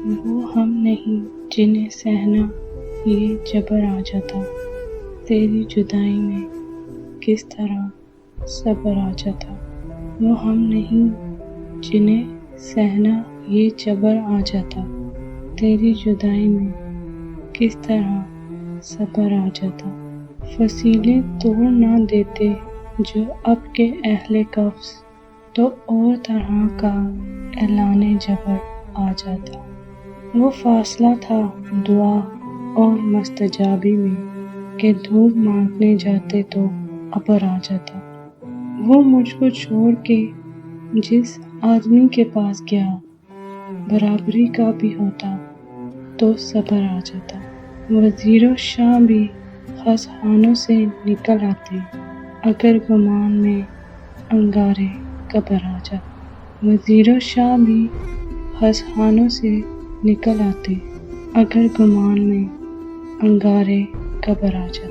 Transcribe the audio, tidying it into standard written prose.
وہ ہم نہیں جنہیں سہنا یہ جبر آ جاتا، تیری جدائی میں کس طرح صبر آ جاتا۔ وہ ہم نہیں جنہیں سہنا یہ جبر آ جاتا، تیری جدائی میں کس طرح صبر آ جاتا۔ فصیلیں توڑ نہ دیتے جو اب کے اہل قفس، تو اور طرح کا اعلان جبر آ جاتا۔ وہ فاصلہ تھا دعا اور مستجابی میں کہ دھوپ مانگنے جاتے تو ابر آ جاتا۔ وہ مجھ کو چھوڑ کے جس آدمی کے پاس گیا، برابری کا بھی ہوتا تو صبر آ جاتا۔ وزیر و شاہ بھی خسخانوں سے نکل آتے، اگر گمان میں انگارے قبر آ جاتا۔ وزیر و شاہ بھی خسخانوں سے نکل آتے، اگر گمان میں انگارے قبر آ جاتا۔